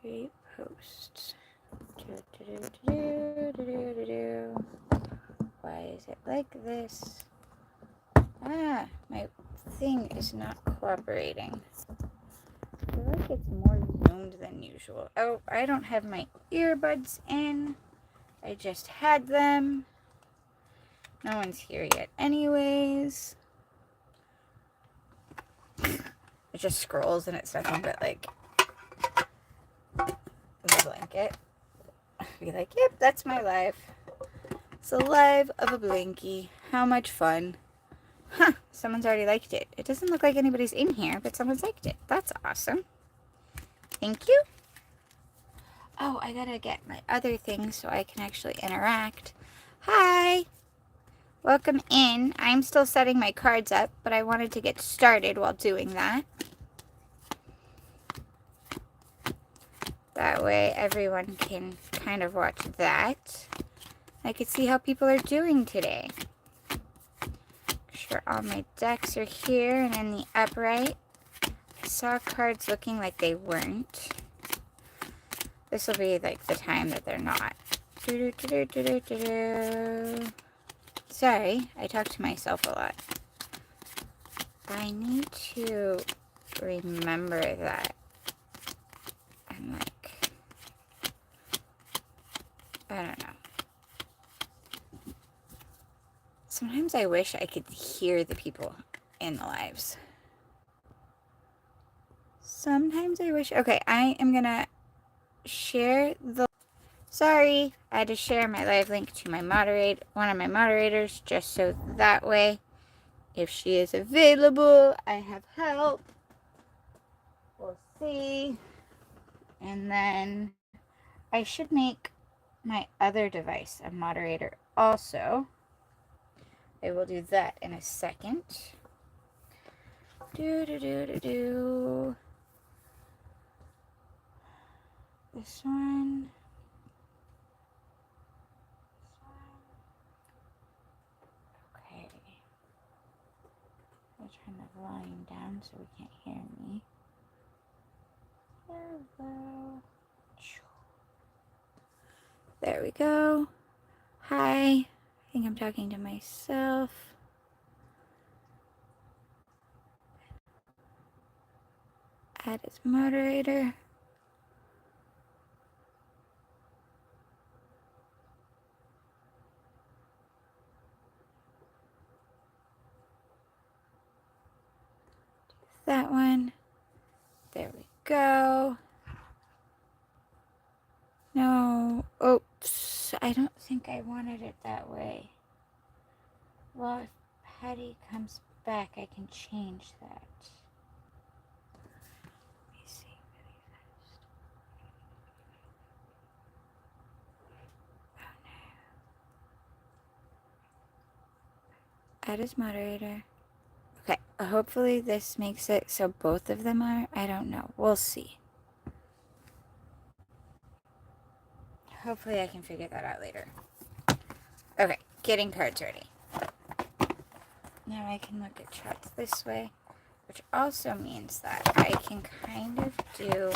Repost. Why is it like this? Ah, my thing is not cooperating. I feel like it's more zoomed than usual. Oh, I don't have my earbuds in. I just had them. No one's here yet anyways. It just scrolls and it's nothing but like the blanket. Be like, yep, that's my live. It's the live of a blankie. How much fun. Huh, someone's already liked it. It doesn't look like anybody's in here, but someone's liked it. That's awesome. Thank you. Oh, I gotta get my other thing so I can actually interact. Hi. Welcome in. I'm still setting my cards up, but I wanted to get started while doing that. That way everyone can kind of watch that. I can see how people are doing today. Make sure all my decks are here and in the upright. I saw cards looking like they weren't. This will be like the time that they're not. Sorry, I talk to myself a lot. I need to remember that. I'm like, I don't know. Sometimes I wish I could hear the people in the lives. Sometimes I wish. Okay, I am gonna share the. Sorry, I had to share my live link to my one of my moderators, just so that way, if she is available, I have help. We'll see. And then I should make my other device a moderator also. I will do that in a second. This one. Okay. I'll turn the volume down so we can't hear me. Hello. There we go. Hi. I think I'm talking to myself. Add as moderator. That one. There we go. No. Oops. I don't think I wanted it that way. Well, if Patty comes back, I can change that. Let me see really fast. Oh no. Add as moderator. Okay, hopefully this makes it so both of them are. I don't know. We'll see. Hopefully I can figure that out later. Okay, getting cards ready. Now I can look at charts this way, which also means that I can kind of do...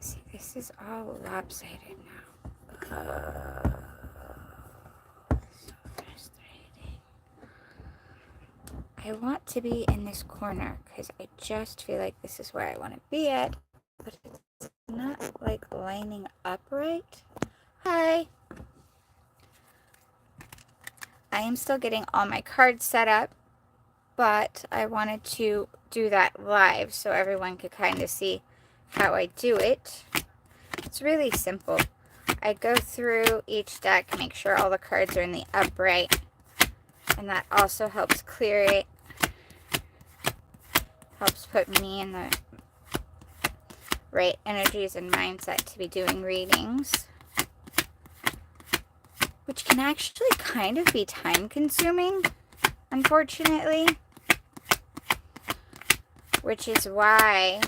See, this is all lopsided now. So frustrating. I want to be in this corner because I just feel like this is where I want to be at, but it's not like lining up right. Hi. I am still getting all my cards set up, but I wanted to do that live so everyone could kind of see how I do it. It's really simple. I go through each deck, make sure all the cards are in the upright, and that also helps clear it. Helps put me in the right energies and mindset to be doing readings, which can actually kind of be time consuming, unfortunately, which is why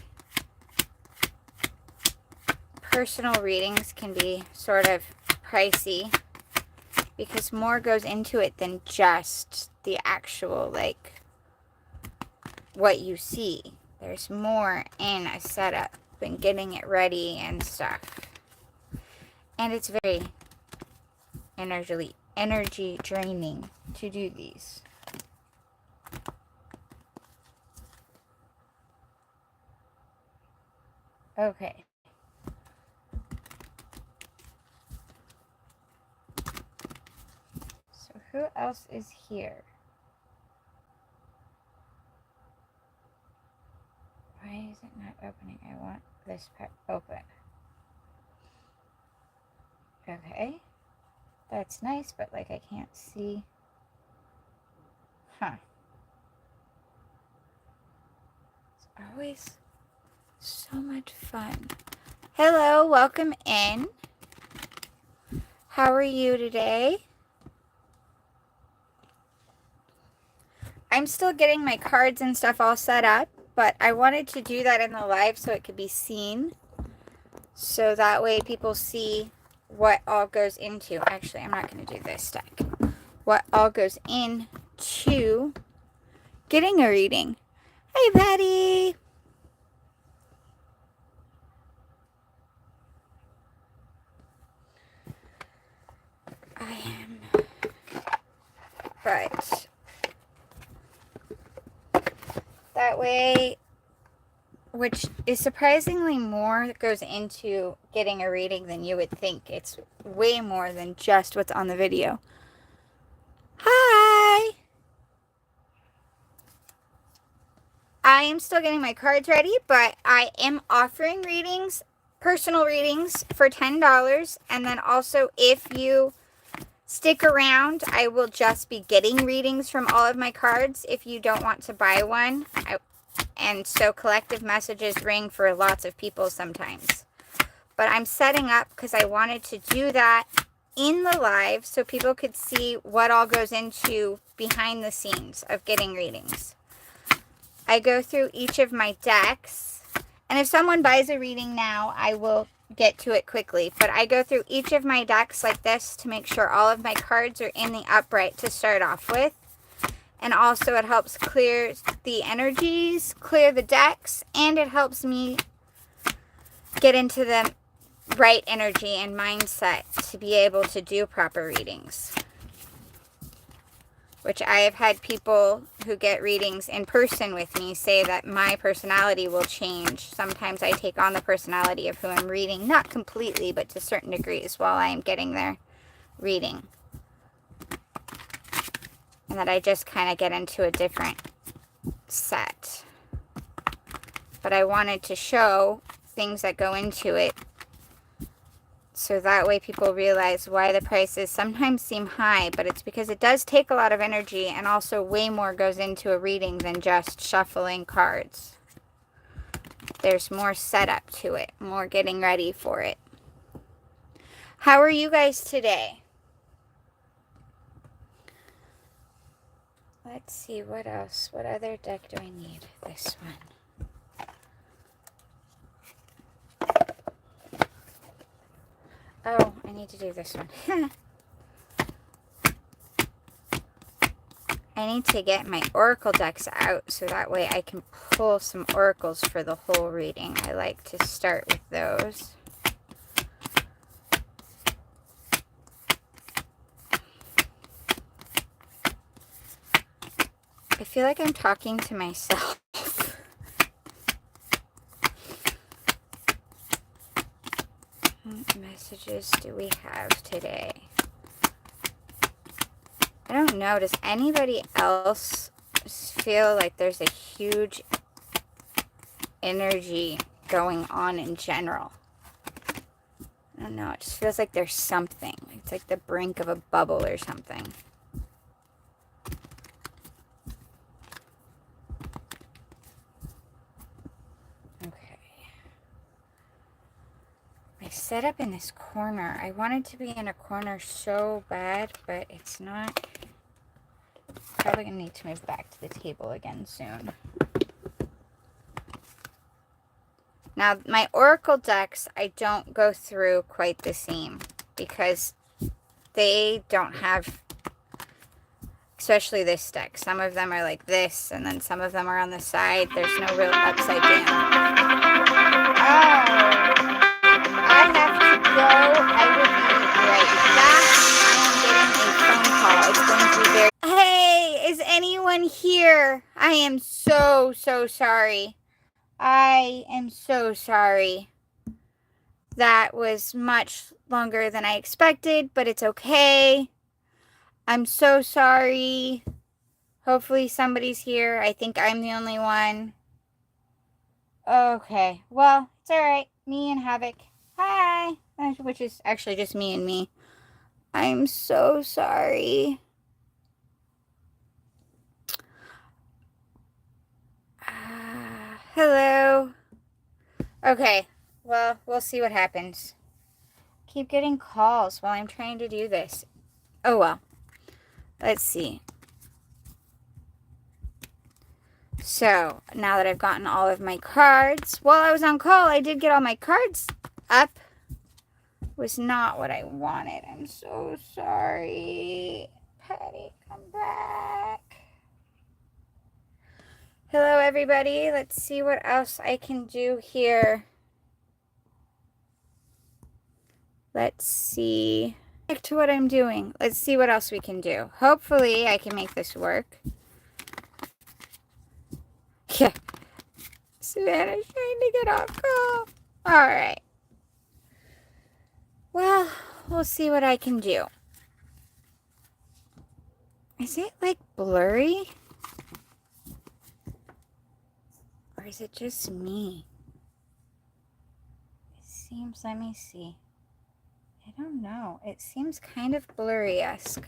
personal readings can be sort of pricey, because more goes into it than just the actual, like, what you see. There's more in a setup and getting it ready and stuff. And it's very energy draining to do these. Okay. So who else is here? Why is it not opening? I want this part open. Okay. That's nice, but like I can't see. Huh. It's always so much fun. Hello, welcome in. How are you today? I'm still getting my cards and stuff all set up, but I wanted to do that in the live so it could be seen. So that way people see what all goes into. Actually, I'm not going to do this deck. What all goes into getting a reading. Hey, Patty. I am. But that way, which is surprisingly more that goes into getting a reading than you would think. It's way more than just what's on the video. Hi! I am still getting my cards ready, but I am offering readings, personal readings for $10. And then also, if you stick around, I will just be getting readings from all of my cards if you don't want to buy one. And so collective messages ring for lots of people sometimes. But I'm setting up because I wanted to do that in the live so people could see what all goes into behind the scenes of getting readings. I go through each of my decks, and if someone buys a reading now, I will get to it quickly. But I go through each of my decks like this to make sure all of my cards are in the upright to start off with. And also it helps clear the energies, clear the decks, and it helps me get into the right energy and mindset to be able to do proper readings. Which I have had people who get readings in person with me say that my personality will change. Sometimes I take on the personality of who I'm reading, not completely, but to certain degrees while I am getting their reading. And that I just kind of get into a different set. But I wanted to show things that go into it, so that way people realize why the prices sometimes seem high, but it's because it does take a lot of energy, and also way more goes into a reading than just shuffling cards. There's more setup to it, more getting ready for it. How are you guys today? Let's see, what else? What other deck do I need? This one. Oh, I need to do this one. I need to get my oracle decks out so that way I can pull some oracles for the whole reading. I like to start with those. I feel like I'm talking to myself. What messages do we have today? I don't know. Does anybody else feel like there's a huge energy going on in general? I don't know. It just feels like there's something. It's like the brink of a bubble or something. Set up in this corner. I wanted to be in a corner so bad, but it's not. Probably gonna need to move back to the table again soon. Now, my oracle decks, I don't go through quite the same because they don't have Especially this deck. Some of them are like this, and then some of them are on the side. There's no real upside down. Oh, I have to go. I will be right back. I am getting a phone call. It's going to be very... Hey, is anyone here? I am so sorry. I am so sorry. That was much longer than I expected, but it's okay. I'm so sorry. Hopefully somebody's here. I think I'm the only one. Okay. Well, it's alright. Me and Havoc. Hi. Which is actually just me and me. I'm so sorry. Hello. Okay. Well, we'll see what happens. Keep getting calls while I'm trying to do this. Oh, well. Let's see. So, now that I've gotten all of my cards, while I was on call, I did get all my cards up. Was not what I wanted. I'm so sorry. Patty, come back. Hello, everybody. Let's see what else I can do here. Let's see. Back to what I'm doing. Let's see what else we can do. Hopefully, I can make this work. Yeah. Savannah's trying to get off call. Alright. Well, we'll see what I can do. Is it like blurry? Or is it just me? It seems, let me see. I don't know. It seems kind of blurry-esque.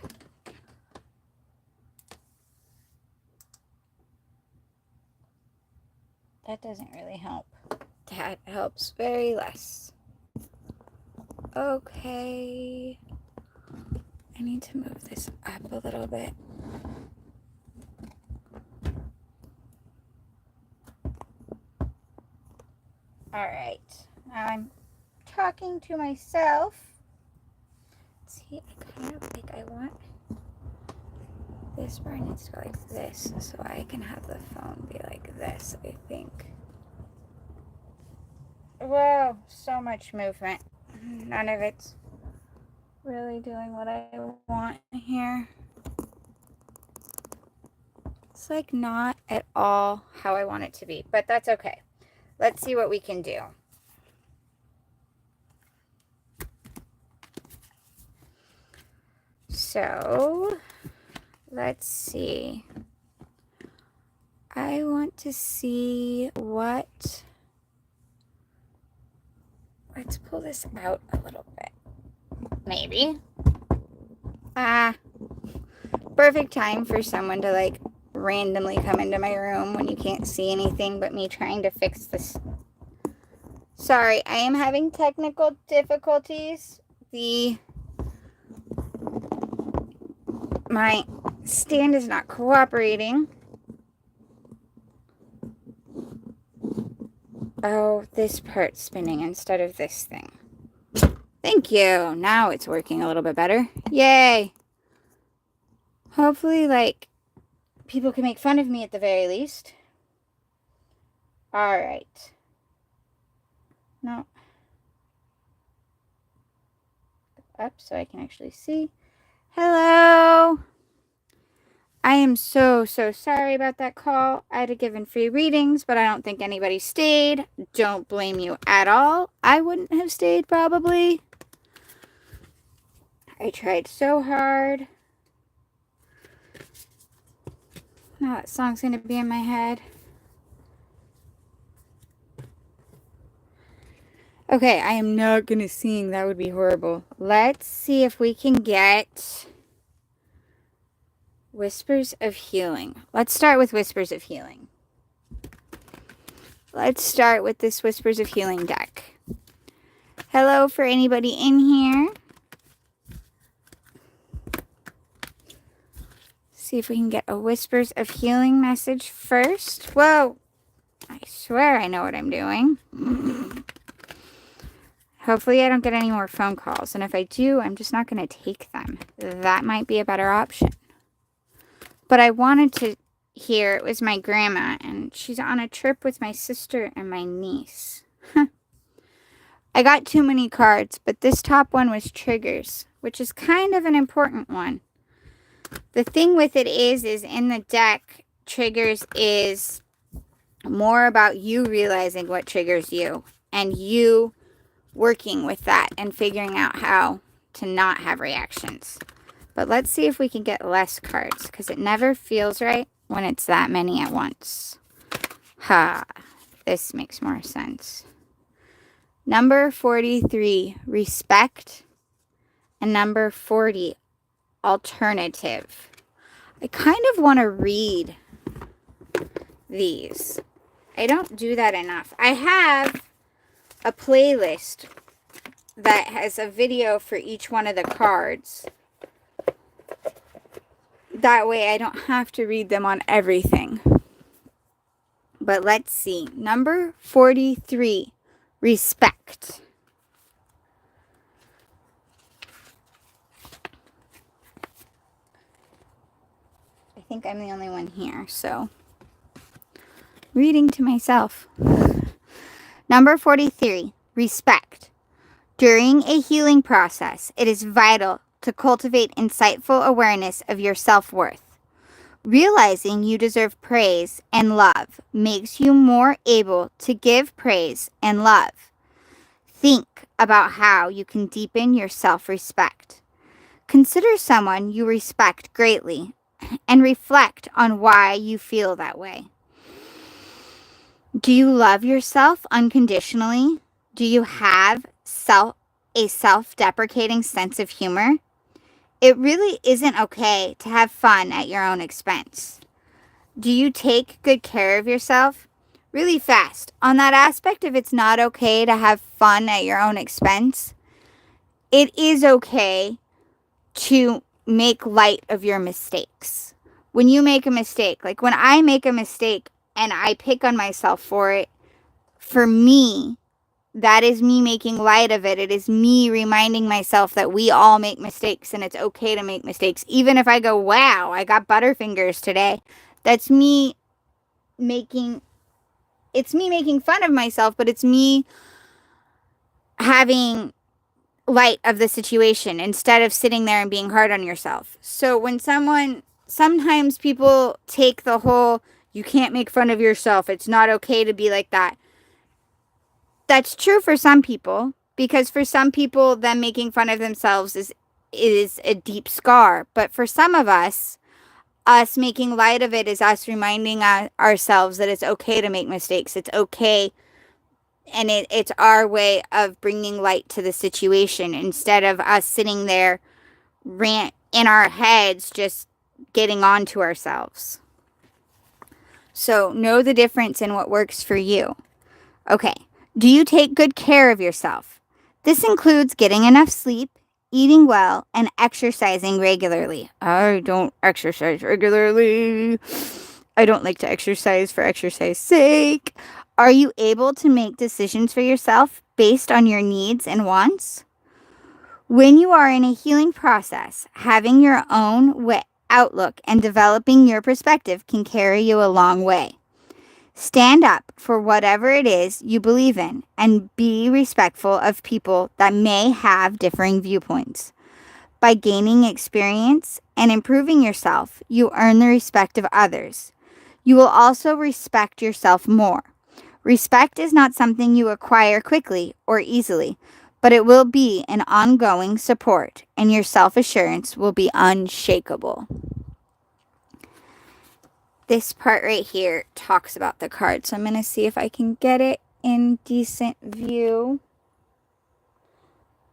That doesn't really help. That helps very less. Okay. I need to move this up a little bit. Alright. Now I'm talking to myself. See, I kind of like, I want this bar needs to go like this so I can have the phone be like this, I think. Whoa, so much movement. None of it's really doing what I want here. It's like not at all how I want it to be, but that's okay. Let's see what we can do. So, let's see. I want to see what... Let's pull this out a little bit. Maybe. Perfect time for someone to like randomly come into my room when you can't see anything but me trying to fix this. Sorry, I am having technical difficulties. My stand is not cooperating. Oh, this part's spinning instead of this thing. Thank you. Now it's working a little bit better. Yay. Hopefully, like, people can make fun of me at the very least. Alright. No. Up so I can actually see. Hello. I am so sorry about that call. I'd have given free readings, but I don't think anybody stayed. Don't blame you at all. I wouldn't have stayed, probably. I tried so hard. Now that song's going to be in my head. Okay, I am not going to sing. That would be horrible. Let's see if we can get Whispers of Healing. Let's start with Whispers of Healing. Let's start with this Whispers of Healing deck. Hello for anybody in here. See if we can get a Whispers of Healing message first. Whoa! I swear I know what I'm doing. Hopefully I don't get any more phone calls. And if I do, I'm just not going to take them. That might be a better option. but I wanted to hear. It was my grandma, and she's on a trip with my sister and my niece. I got too many cards, but this top one was triggers, which is kind of an important one. The thing with it is in the deck, triggers is more about you realizing what triggers you and you working with that and figuring out how to not have reactions. But let's see if we can get less cards, because it never feels right when it's that many at once. This makes more sense. Number 43, respect, and number 40, alternative. I kind of want to read these. I don't do that enough. I have a playlist that has a video for each one of the cards. That way I don't have to read them on everything. But let's see. Number 43, respect. I think I'm the only one here, so reading to myself. Number 43, respect. During a healing process, it is vital to cultivate insightful awareness of your self-worth. Realizing you deserve praise and love makes you more able to give praise and love. Think about how you can deepen your self-respect. Consider someone you respect greatly and reflect on why you feel that way. Do you love yourself unconditionally? Do you have a self-deprecating sense of humor? It really isn't okay to have fun at your own expense. Do you take good care of yourself? Really fast, on that aspect of it's not okay to have fun at your own expense, it is okay to make light of your mistakes. When you make a mistake, like when I make a mistake and I pick on myself for it, for me, that is me making light of it. It is me reminding myself that we all make mistakes and it's okay to make mistakes. Even if I go, wow, I got butterfingers today. That's me making fun of myself, but it's me having light of the situation instead of sitting there and being hard on yourself. So when sometimes people take the whole, you can't make fun of yourself, it's not okay to be like that. That's true for some people, because for some people, them making fun of themselves is a deep scar. But for some of us making light of it is us reminding ourselves that it's okay to make mistakes. It's okay. And it's our way of bringing light to the situation instead of us sitting there rant in our heads, just getting on to ourselves. So know the difference in what works for you. Okay. Do you take good care of yourself? This includes getting enough sleep, eating well, and exercising regularly. I don't exercise regularly. I don't like to exercise for exercise's sake. Are you able to make decisions for yourself based on your needs and wants? When you are in a healing process, having your own outlook and developing your perspective can carry you a long way. Stand up for whatever it is you believe in and be respectful of people that may have differing viewpoints. By gaining experience and improving yourself, you earn the respect of others. You will also respect yourself more. Respect is not something you acquire quickly or easily, but it will be an ongoing support, and your self-assurance will be unshakable. This part right here talks about the card, so I'm going to see if I can get it in decent view.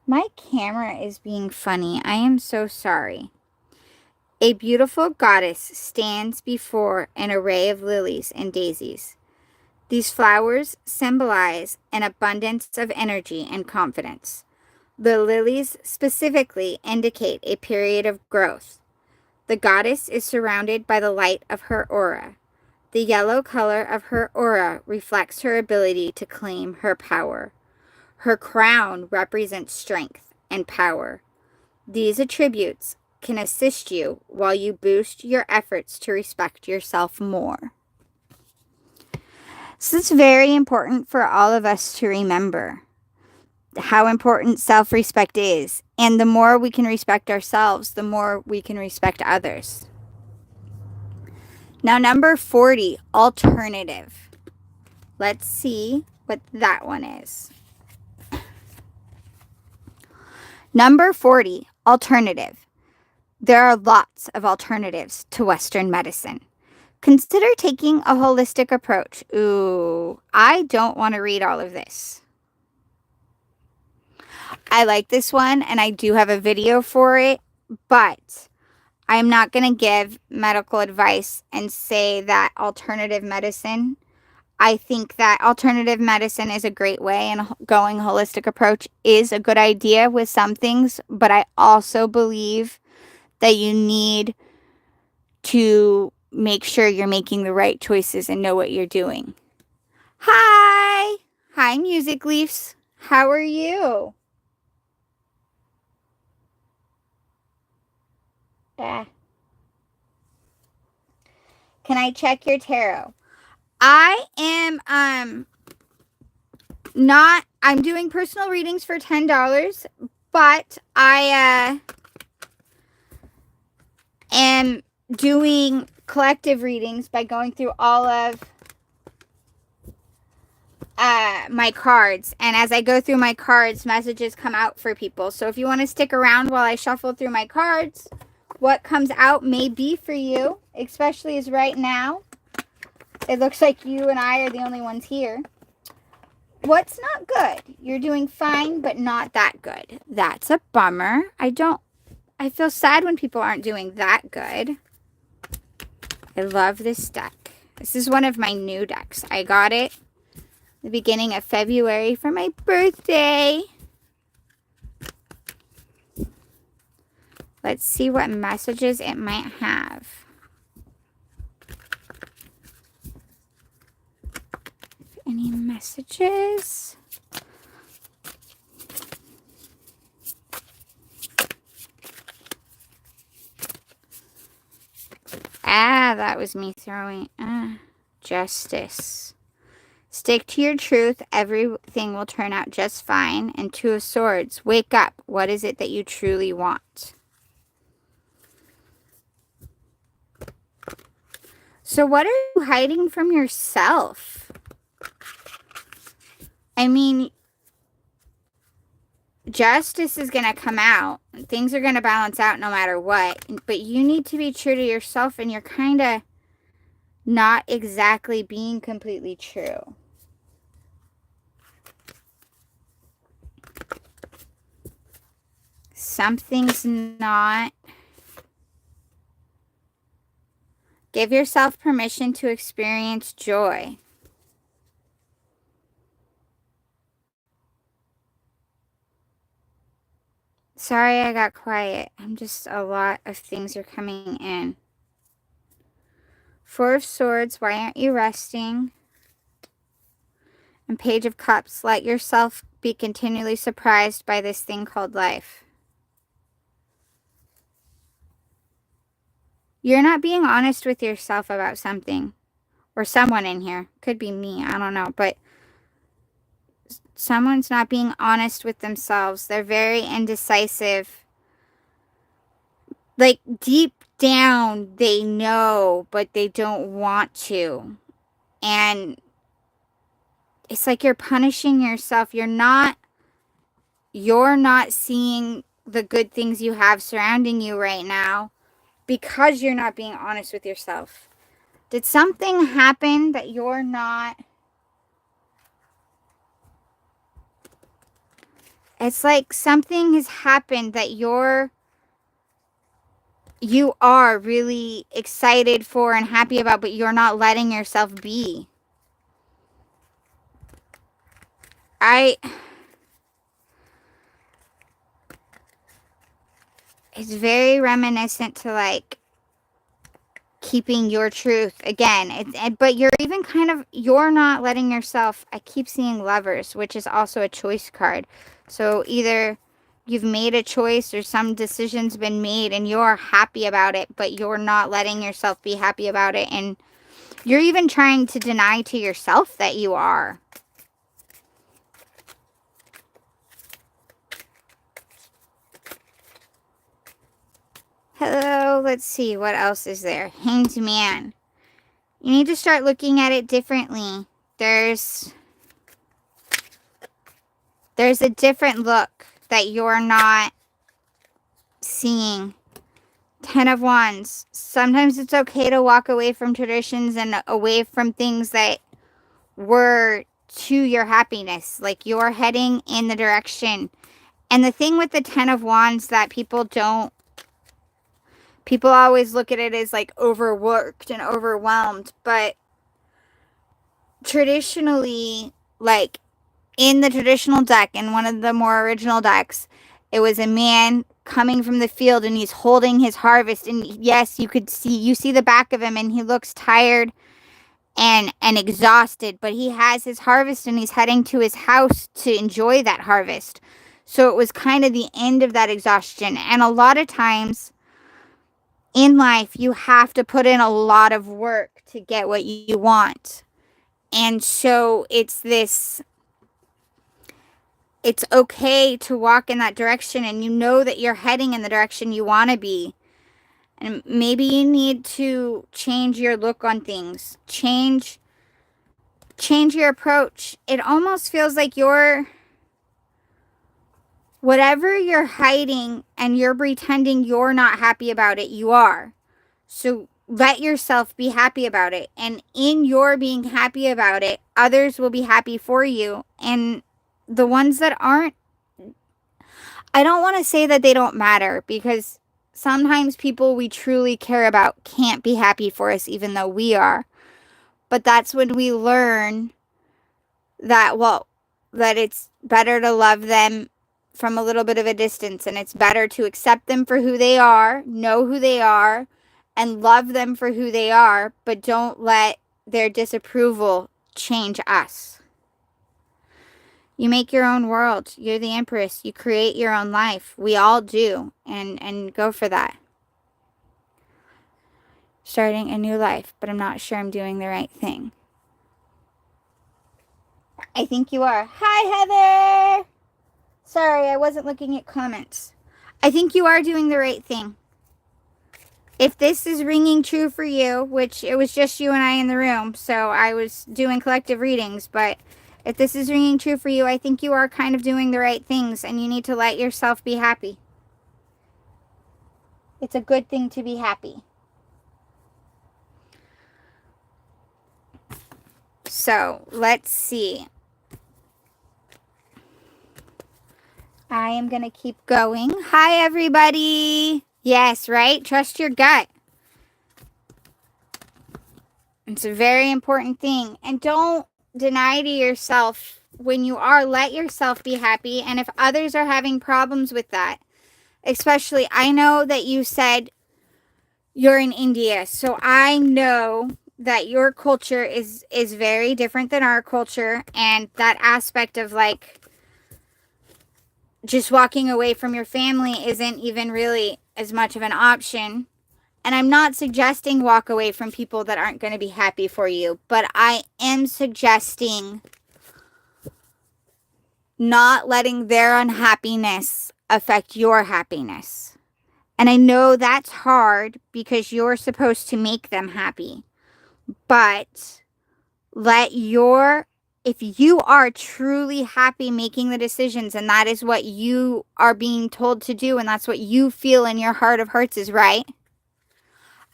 My camera is being funny. I am so sorry. A beautiful goddess stands before an array of lilies and daisies. These flowers symbolize an abundance of energy and confidence. The lilies specifically indicate a period of growth. The goddess is surrounded by the light of her aura. The yellow color of her aura reflects her ability to claim her power. Her crown represents strength and power. These attributes can assist you while you boost your efforts to respect yourself more. So it's very important for all of us to remember how important self-respect is. And the more we can respect ourselves, the more we can respect others. Now, number 40, alternative. Let's see what that one is. Number 40, alternative. There are lots of alternatives to Western medicine. Consider taking a holistic approach. Ooh, I don't want to read all of this. I like this one, and I do have a video for it, but I'm not going to give medical advice and say that alternative medicine. I think that alternative medicine is a great way, and going holistic approach is a good idea with some things, but I also believe that you need to make sure you're making the right choices and know what you're doing. Hi! Hi, Music Leafs. How are you? Can I check your tarot? I am I'm doing personal readings for $10, but I am doing collective readings by going through all of my cards. And as I go through my cards, messages come out for people. So if you want to stick around while I shuffle through my cards, what comes out may be for you, especially as right now it looks like you and I are the only ones here. What's not good? You're doing fine, but not that good. That's a bummer. I feel sad when people aren't doing that good. I love this deck. This is one of my new decks. I got it the beginning of February for my birthday. Let's see what messages it might have. Any messages? That was me throwing. Justice. Stick to your truth. Everything will turn out just fine. And Two of Swords. Wake up. What is it that you truly want? So what are you hiding from yourself? I mean, justice is going to come out. Things are going to balance out no matter what. But you need to be true to yourself, and you're kind of not exactly being completely true. Something's not. Give yourself permission to experience joy. Sorry I got quiet. A lot of things are coming in. Four of Swords, why aren't you resting? And Page of Cups, let yourself be continually surprised by this thing called life. You're not being honest with yourself about something. Or someone in here. Could be me, I don't know. But someone's not being honest with themselves. They're very indecisive. Like, deep down, they know, but they don't want to. And it's like you're punishing yourself. You're not seeing the good things you have surrounding you right now because you're not being honest with yourself. Did something happen that you're not? It's like something has happened that you are really excited for and happy about, but you're not letting yourself be. It's very reminiscent to like keeping your truth again. But you're even you're not letting yourself. I keep seeing Lovers, which is also a choice card. So either you've made a choice or some decision's been made and you're happy about it, but you're not letting yourself be happy about it. And you're even trying to deny to yourself that you are. Hello, let's see, what else is there? Hanged Man. You need to start looking at it differently. There's a different look that you're not seeing. 10 of Wands. Sometimes it's okay to walk away from traditions and away from things that were to your happiness. Like you're heading in the direction. And the thing with the 10 of Wands that people always look at it as like overworked and overwhelmed. But traditionally, like in the traditional deck, in one of the more original decks, it was a man coming from the field and he's holding his harvest. And yes, you see the back of him and he looks tired and exhausted, but he has his harvest and he's heading to his house to enjoy that harvest. So it was kind of the end of that exhaustion. And a lot of times in life, you have to put in a lot of work to get what you want. And so it's okay to walk in that direction, and you know that you're heading in the direction you want to be. And maybe you need to change your look on things. Change your approach. It almost feels like whatever you're hiding and you're pretending you're not happy about it, you are. So let yourself be happy about it. And in your being happy about it, others will be happy for you. And the ones that aren't, I don't want to say that they don't matter, because sometimes people we truly care about can't be happy for us even though we are. But that's when we learn that, that it's better to love them from a little bit of a distance, and it's better to accept them for who they are, know who they are, and love them for who they are, but don't let their disapproval change us. You make your own world. You're the empress. You create your own life. We all do. And go for that. Starting a new life, but I'm not sure I'm doing the right thing. I think you are. Hi, Heather. Sorry, I wasn't looking at comments. I think you are doing the right thing. If this is ringing true for you, which it was just you and I in the room, so I was doing collective readings, but if this is ringing true for you, I think you are kind of doing the right things, and you need to let yourself be happy. It's a good thing to be happy. So, let's see. I am going to keep going. Hi, everybody. Yes, right? Trust your gut. It's a very important thing. And don't deny to yourself when you are. Let yourself be happy. And if others are having problems with that, especially, I know that you said you're in India. So I know that your culture is very different than our culture. And that aspect of like just walking away from your family isn't even really as much of an option. And I'm not suggesting walk away from people that aren't going to be happy for you, but I am suggesting not letting their unhappiness affect your happiness. And I know that's hard because you're supposed to make them happy, but if you are truly happy making the decisions, and that is what you are being told to do, and that's what you feel in your heart of hearts is right.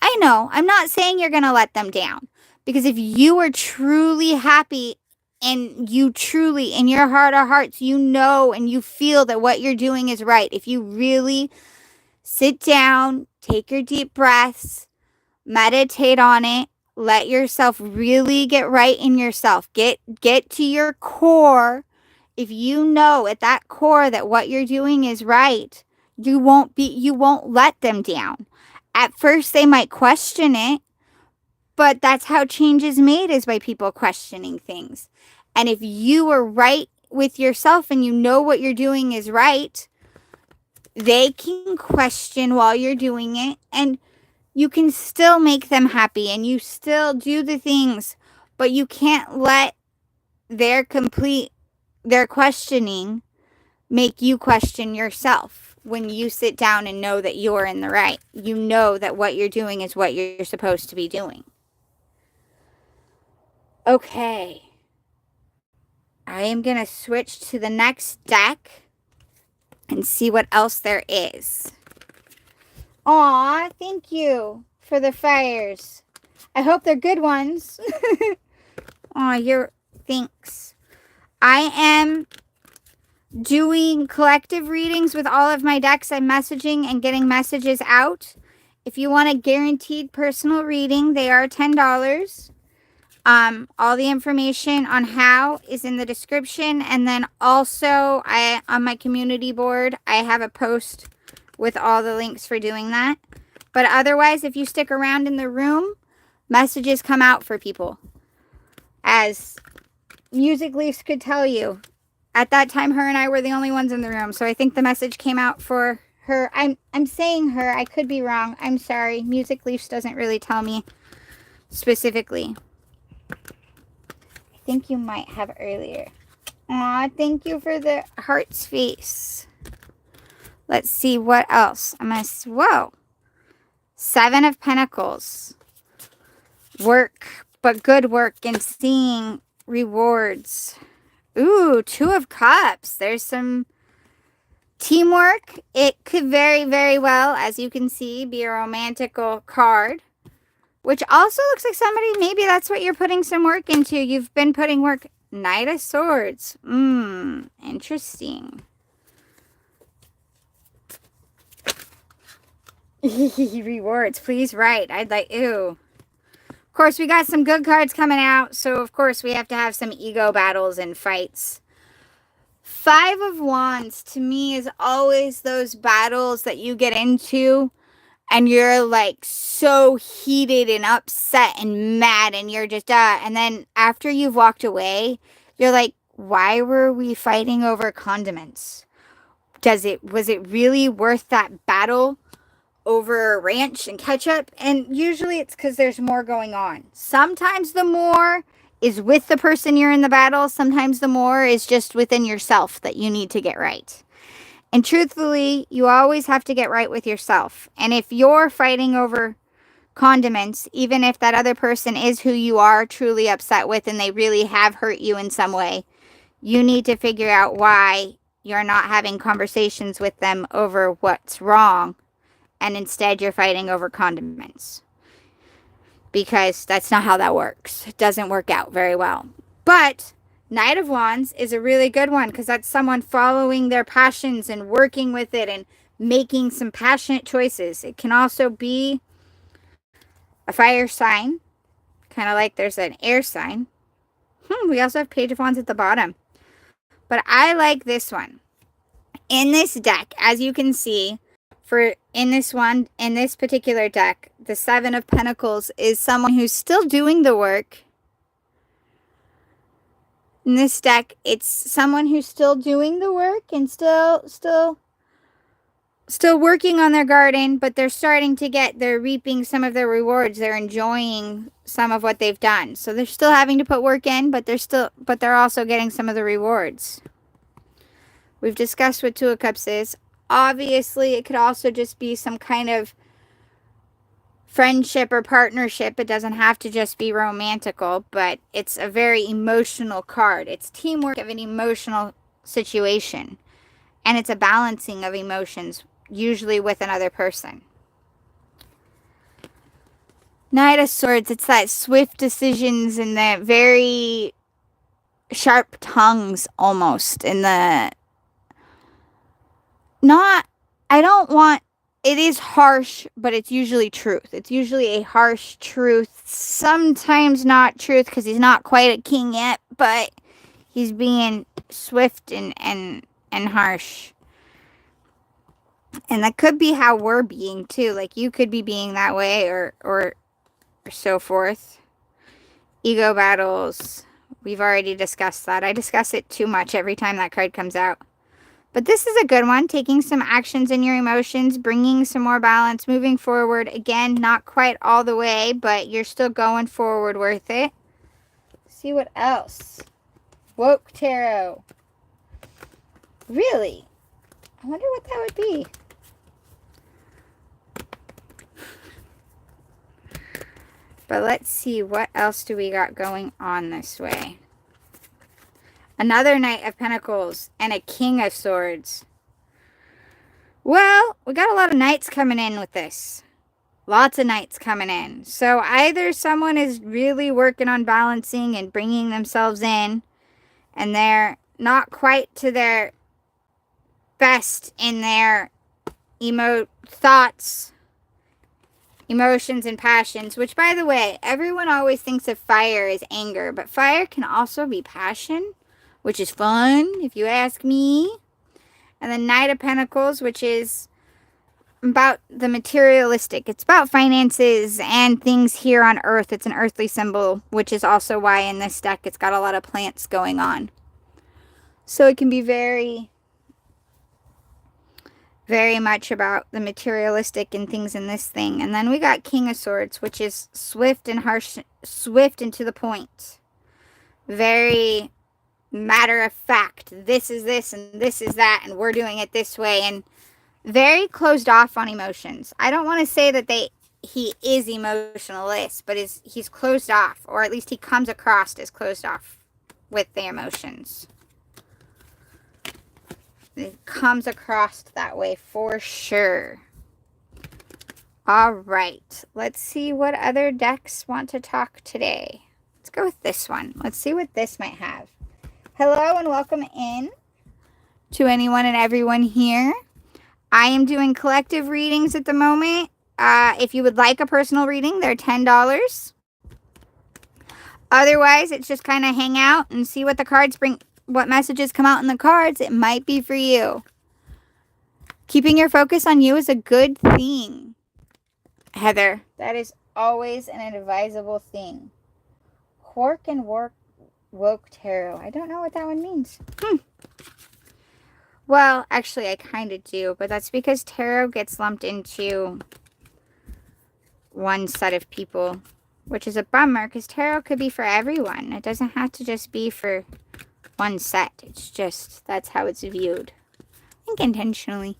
I know, I'm not saying you're going to let them down, because if you are truly happy and you truly, in your heart of hearts, you know and you feel that what you're doing is right, if you really sit down, take your deep breaths, meditate on it, let yourself really get right in yourself, get to your core. If you know at that core that what you're doing is right, you won't let them down. At first, they might question it, but that's how change is made, is by people questioning things. And if you are right with yourself and you know what you're doing is right, they can question while you're doing it, and you can still make them happy and you still do the things, but you can't let their questioning make you question yourself. When you sit down and know that you're in the right, you know that what you're doing is what you're supposed to be doing. Okay. I am going to switch to the next deck and see what else there is. Aw, thank you for the fires. I hope they're good ones. Aw, thanks. I am doing collective readings with all of my decks. I'm messaging and getting messages out. If you want a guaranteed personal reading, they are $10. All the information on how is in the description, and then also on my community board I have a post with all the links for doing that. But otherwise, if you stick around in the room, messages come out for people. As Music Leafs could tell you, at that time her and I were the only ones in the room, so I think the message came out for her. I'm saying her, I could be wrong. I'm sorry. Music Leafs doesn't really tell me specifically. I think you might have earlier. Aw, thank you for the heart's face. Let's see what else. Whoa. 7 of Pentacles. Work, but good work and seeing rewards. Ooh, 2 of Cups. There's some teamwork. It could very, very well, as you can see, be a romantical card. Which also looks like somebody, maybe that's what you're putting some work into. You've been putting work. Knight of Swords. Interesting. Rewards, please write. I'd like, ew. Of course, we got some good cards coming out, so of course we have to have some ego battles and fights. 5 of Wands, to me, is always those battles that you get into and you're like so heated and upset and mad and you're just, and then after you've walked away, you're like, why were we fighting over condiments? Was it really worth that battle over ranch and ketchup? And usually it's because there's more going on. Sometimes the more is with the person you're in the battle. Sometimes the more is just within yourself that you need to get right. And truthfully, you always have to get right with yourself. And if you're fighting over condiments, even if that other person is who you are truly upset with and they really have hurt you in some way, you need to figure out why you're not having conversations with them over what's wrong, and instead you're fighting over condiments. Because that's not how that works. It doesn't work out very well. But Knight of Wands is a really good one because that's someone following their passions and working with it and making some passionate choices. It can also be a fire sign, kind of like there's an air sign. We also have Page of Wands at the bottom. But I like this one. In this deck, as you can see, in this particular deck, the 7 of Pentacles is someone who's still doing the work. In this deck, it's someone who's still doing the work and still working on their garden, but they're reaping some of their rewards. They're enjoying some of what they've done. So they're still having to put work in, but they're also getting some of the rewards. We've discussed what 2 of Cups is. Obviously, it could also just be some kind of friendship or partnership. It doesn't have to just be romantical, but it's a very emotional card. It's teamwork of an emotional situation. And it's a balancing of emotions, usually with another person. Knight of Swords, it's that swift decisions and the very sharp tongues almost. And it is harsh, but it's usually truth. It's usually a harsh truth. Sometimes not truth because he's not quite a king yet, but he's being swift and harsh. And that could be how we're being too. Like you could be being that way or so forth. Ego battles. We've already discussed that. I discuss it too much every time that card comes out. But this is a good one. Taking some actions in your emotions, bringing some more balance, moving forward. Again, not quite all the way, but you're still going forward with it. See what else. Woke Tarot. Really? I wonder what that would be. But let's see, what else do we got going on this way? Another Knight of Pentacles and a King of Swords. Well, we got a lot of knights coming in with this. Lots of knights coming in. So either someone is really working on balancing and bringing themselves in, and they're not quite to their best in their thoughts, emotions, and passions. Which, by the way, everyone always thinks of fire as anger, but fire can also be passion, which is fun, if you ask me. And the Knight of Pentacles, which is about the materialistic. It's about finances and things here on Earth. It's an earthly symbol, which is also why in this deck it's got a lot of plants going on. So it can be very, very much about the materialistic and things in this thing. And then we got King of Swords, which is swift and harsh, swift and to the point. Very matter of fact. This is this and this is that, and we're doing it this way. And very closed off on emotions. I don't want to say that he is emotionalist, but he's closed off, or at least he comes across as closed off with the emotions. It comes across that way for sure. All right, let's see what other decks want to talk today. Let's go with this one. Let's see what this might have. Hello and welcome in to anyone and everyone here. I am doing collective readings at the moment. If you would like a personal reading, they're $10. Otherwise, it's just kind of hang out and see what the cards bring, what messages come out in the cards. It might be for you. Keeping your focus on you is a good thing, Heather. That is always an advisable thing. Quark and Woke Tarot. I don't know what that one means. Well, actually, I kind of do, but that's because tarot gets lumped into one set of people, which is a bummer, because tarot could be for everyone. It doesn't have to just be for one set. It's just, that's how it's viewed. I think intentionally.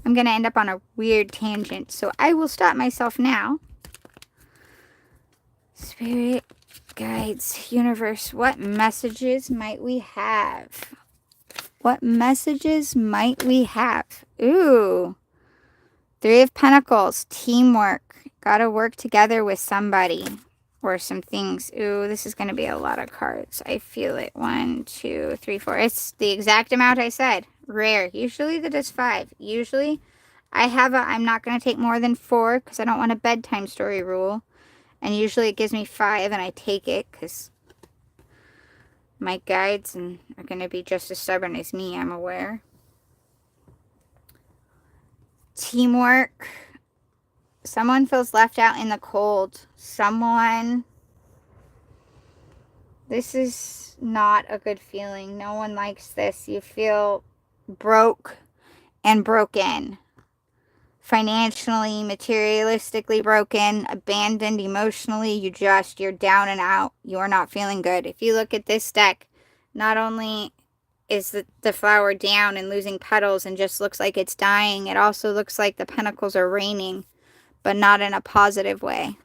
I'm going to end up on a weird tangent, so I will stop myself now. Spirit, guides, universe, what messages might we have? What messages might we have? Ooh. Three of Pentacles. Teamwork. Gotta work together with somebody. Or some things. Ooh, this is going to be a lot of cards. I feel it. 1, 2, 3, 4. It's the exact amount I said. Rare. Usually that is 5. Usually I have I'm not going to take more than 4 because I don't want a bedtime story rule. And usually it gives me 5 and I take it because my guides are going to be just as stubborn as me, I'm aware. Teamwork. Someone feels left out in the cold. Someone. This is not a good feeling. No one likes this. You feel broke and broken. Financially, materialistically broken, abandoned emotionally. You're down and out. You're not feeling good. If you look at this deck, not only is the flower down and losing petals and just looks like it's dying, it also looks like the pentacles are raining, but not in a positive way.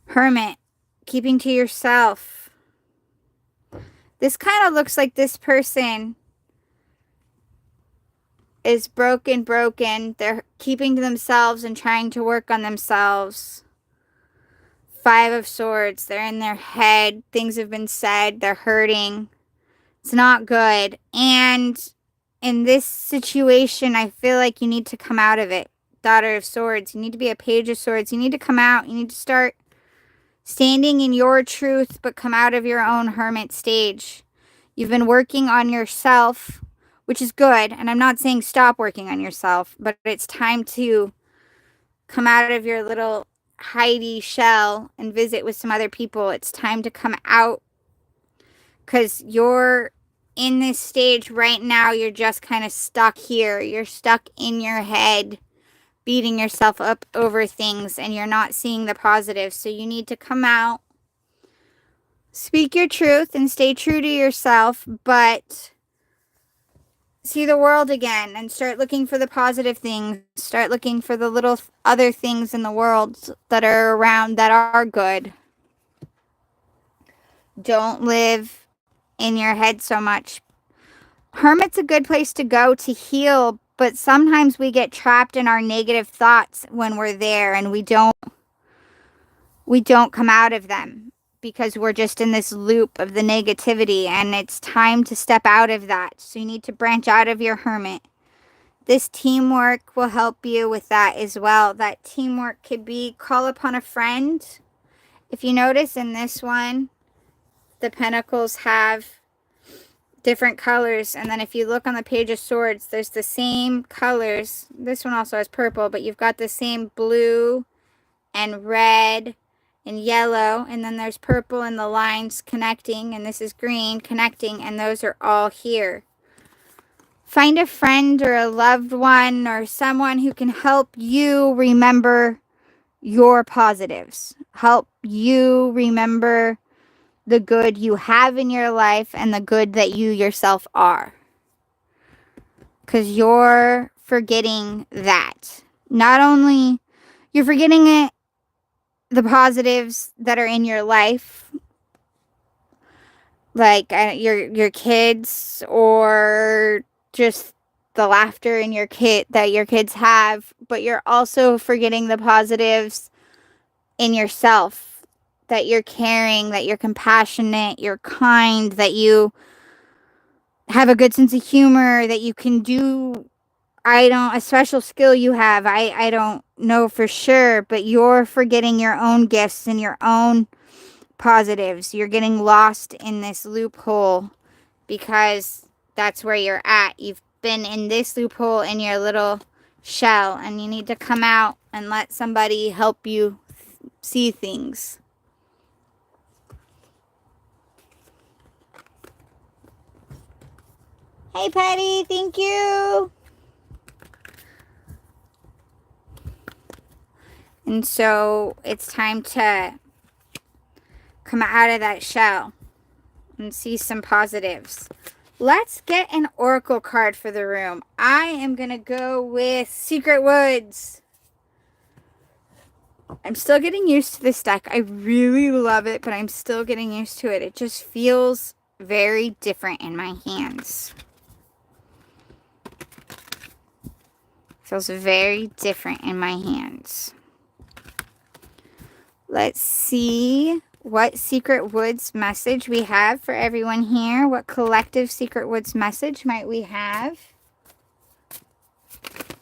Hermit, keeping to yourself. This kind of looks like this person is broken. They're keeping to themselves and trying to work on themselves. 5 of Swords. They're in their head. Things have been said. They're hurting. It's not good. And in this situation, I feel like you need to come out of it. Daughter of Swords. You need to be a Page of Swords. You need to come out. You need to start standing in your truth, but come out of your own hermit stage. You've been working on yourself, which is good. And I'm not saying stop working on yourself, but it's time to come out of your little Heidi shell and visit with some other people. It's time to come out because you're in this stage right now, you're just kind of stuck here. You're stuck in your head, beating yourself up over things, and you're not seeing the positives. So you need to come out, speak your truth, and stay true to yourself, but see the world again and start looking for the positive things. Start looking for the little other things in the world that are around that are good. Don't live in your head so much. Hermit's a good place to go to heal, but sometimes we get trapped in our negative thoughts when we're there, and we don't come out of them because we're just in this loop of the negativity, and it's time to step out of that. So you need to branch out of your hermit. This teamwork will help you with that as well. That teamwork could be call upon a friend. If you notice in this one, the pentacles have different colors, and then if you look on the Page of Swords, there's the same colors. This one also has purple, but you've got the same blue and red and yellow, and then there's purple and the lines connecting, and this is green connecting, and those are all here. Find a friend or a loved one or someone who can help you remember your positives. Help you remember the good you have in your life and the good that you yourself are. Because you're forgetting that. Not only you're forgetting it, the positives that are in your life, like your kids, or just the laughter in your kid that your kids have, but you're also forgetting the positives in yourself, that you're caring, that you're compassionate, you're kind, that you have a good sense of humor, that you can do a special skill you have. I don't know for sure, but you're forgetting your own gifts and your own positives. You're getting lost in this loophole because that's where you're at. You've been in this loophole in your little shell, and you need to come out and let somebody help you see things. Hey, Patty, thank you. And so it's time to come out of that shell and see some positives. Let's get an oracle card for the room. I am going to go with Secret Woods. I'm still getting used to this deck. I really love it, but I'm still getting used to it. It just feels very different in my hands. Feels very different in my hands. Let's see what Secret Woods message we have for everyone here. What collective Secret Woods message might we have?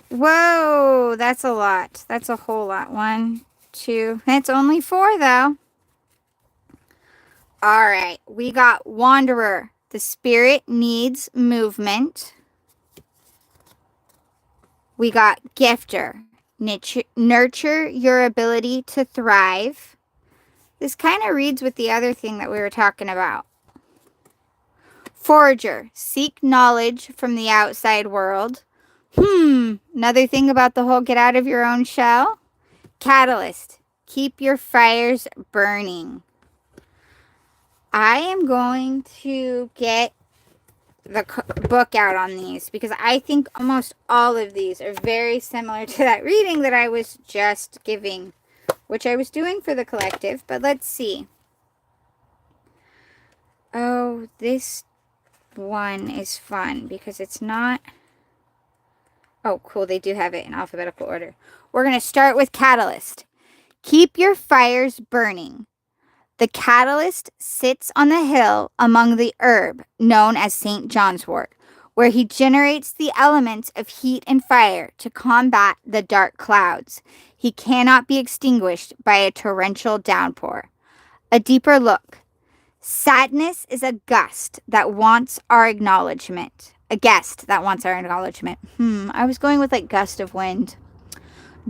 Whoa, that's a lot. That's a whole lot. 1, 2. It's only 4 though. All right, we got Wanderer. The spirit needs movement. We got Gifter. Nurture your ability to thrive. This kind of reads with the other thing that we were talking about. Forager. Seek knowledge from the outside world. Another thing about the whole get out of your own shell. Catalyst. Keep your fires burning. I am going to get the book out on these because I think almost all of these are very similar to that reading that I was just giving, which I was doing for the collective. But let's see. Oh, this one is fun because it's not... Oh, cool. They do have it in alphabetical order. We're going to start with Catalyst. Keep your fires burning. The catalyst sits on the hill among the herb known as St. John's wort, where he generates the elements of heat and fire to combat the dark clouds. He cannot be extinguished by a torrential downpour. A deeper look. Sadness is a gust that wants our acknowledgement. A guest that wants our acknowledgement. I was going with like gust of wind.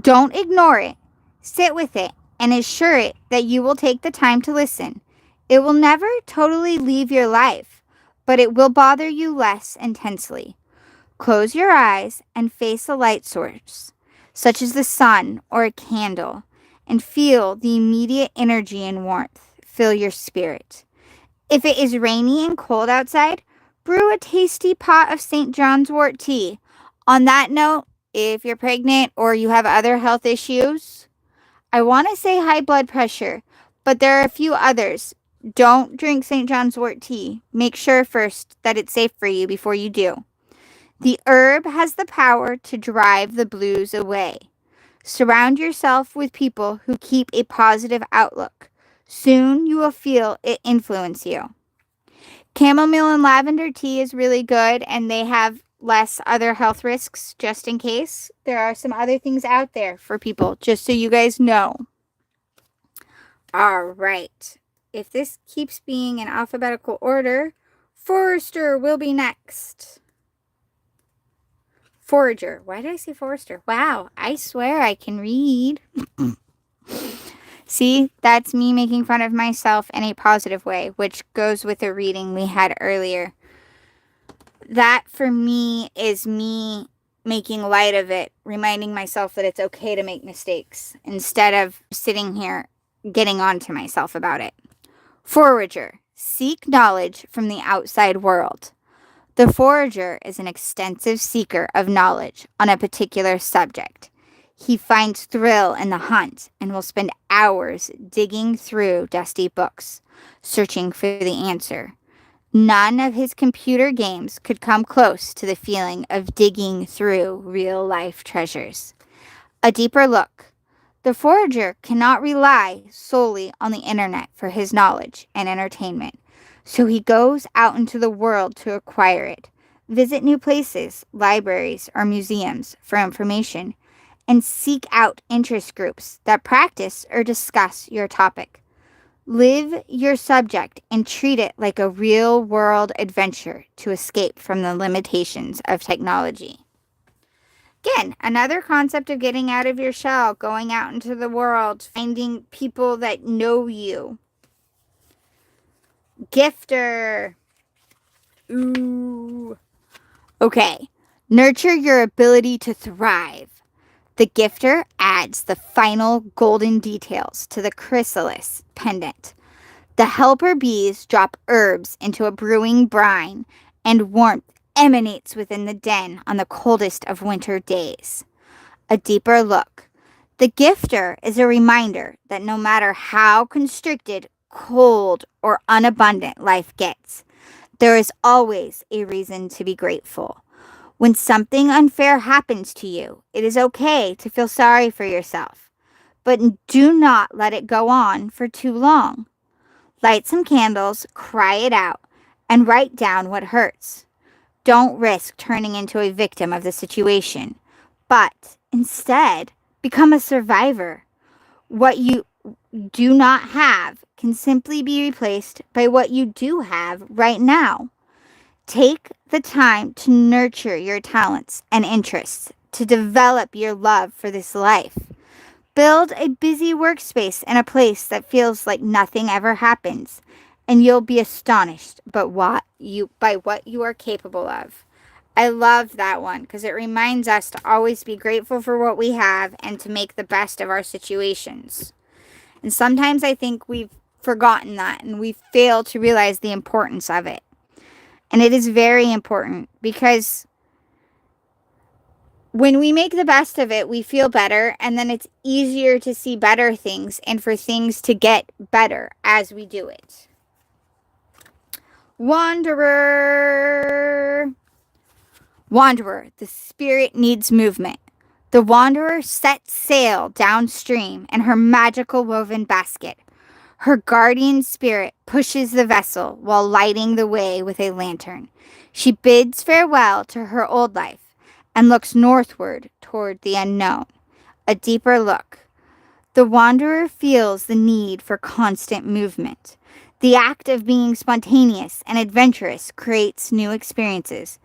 Don't ignore it. Sit with it and assure it that you will take the time to listen. It will never totally leave your life, but it will bother you less intensely. Close your eyes and face a light source, such as the sun or a candle, and feel the immediate energy and warmth fill your spirit. If it is rainy and cold outside, brew a tasty pot of St. John's wort tea. On that note, if you're pregnant or you have other health issues, I want to say high blood pressure, but there are a few others. Don't drink St. John's wort tea. Make sure first that it's safe for you before you do. The herb has the power to drive the blues away. Surround yourself with people who keep a positive outlook. Soon you will feel it influence you. Chamomile and lavender tea is really good, and they have less other health risks, just in case. There are some other things out there for people, just so you guys know. All right. If this keeps being in alphabetical order, Forester will be next. Forager. Why did I say Forester? Wow, I swear I can read. See, that's me making fun of myself in a positive way, which goes with the reading we had earlier. That, for me, is me making light of it, reminding myself that it's okay to make mistakes, instead of sitting here getting on to myself about it. Forager. Seek knowledge from the outside world. The forager is an extensive seeker of knowledge on a particular subject. He finds thrill in the hunt and will spend hours digging through dusty books, searching for the answer. None of his computer games could come close to the feeling of digging through real-life treasures. A deeper look. The forager cannot rely solely on the internet for his knowledge and entertainment. So he goes out into the world to acquire it, visit new places, libraries, or museums for information, and seek out interest groups that practice or discuss your topic. Live your subject and treat it like a real-world adventure to escape from the limitations of technology. Again, another concept of getting out of your shell, going out into the world, finding people that know you. Gifter. Ooh. Okay. Nurture your ability to thrive. The gifter adds the final golden details to the chrysalis pendant. The helper bees drop herbs into a brewing brine, and warmth emanates within the den on the coldest of winter days. A deeper look. The gifter is a reminder that no matter how constricted, cold, or unabundant life gets, there is always a reason to be grateful. When something unfair happens to you, it is okay to feel sorry for yourself, but do not let it go on for too long. Light some candles, cry it out, and write down what hurts. Don't risk turning into a victim of the situation, but instead become a survivor. What you do not have can simply be replaced by what you do have right now. Take the time to nurture your talents and interests, to develop your love for this life. Build a busy workspace in a place that feels like nothing ever happens, and you'll be astonished by what you are capable of. I love that one because it reminds us to always be grateful for what we have and to make the best of our situations. And sometimes I think we've forgotten that and we fail to realize the importance of it. And it is very important because when we make the best of it, we feel better, and then it's easier to see better things and for things to get better as we do it. Wanderer. Wanderer, the spirit needs movement. The wanderer sets sail downstream in her magical woven basket. Her guardian spirit pushes the vessel while lighting the way with a lantern. She bids farewell to her old life and looks northward toward the unknown. A deeper look. The wanderer feels the need for constant movement. The act of being spontaneous and adventurous creates new experiences.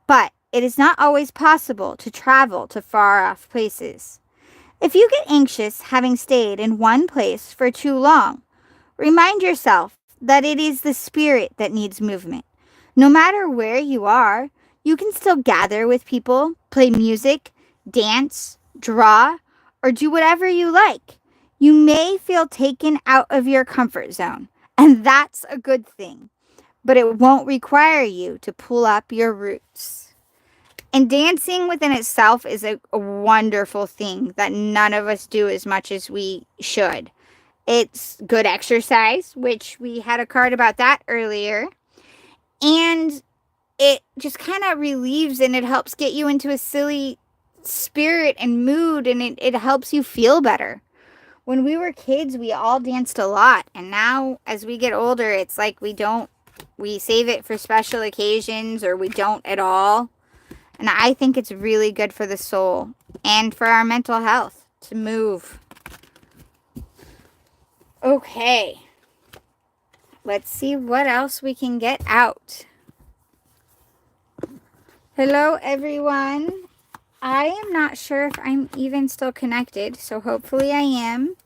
But it is not always possible to travel to far-off places. If you get anxious having stayed in one place for too long, remind yourself that it is the spirit that needs movement. No matter where you are, you can still gather with people, play music, dance, draw, or do whatever you like. You may feel taken out of your comfort zone, and that's a good thing, but it won't require you to pull up your roots. And dancing within itself is a wonderful thing that none of us do as much as we should. It's good exercise, which we had a card about that earlier. And it just kind of relieves and it helps get you into a silly spirit and mood, and it helps you feel better. When we were kids, we all danced a lot. And now as we get older, it's like we save it for special occasions or we don't at all. And I think it's really good for the soul and for our mental health to move. Okay. Let's see what else we can get out. Hello, everyone. I am not sure if I'm even still connected, so hopefully I am.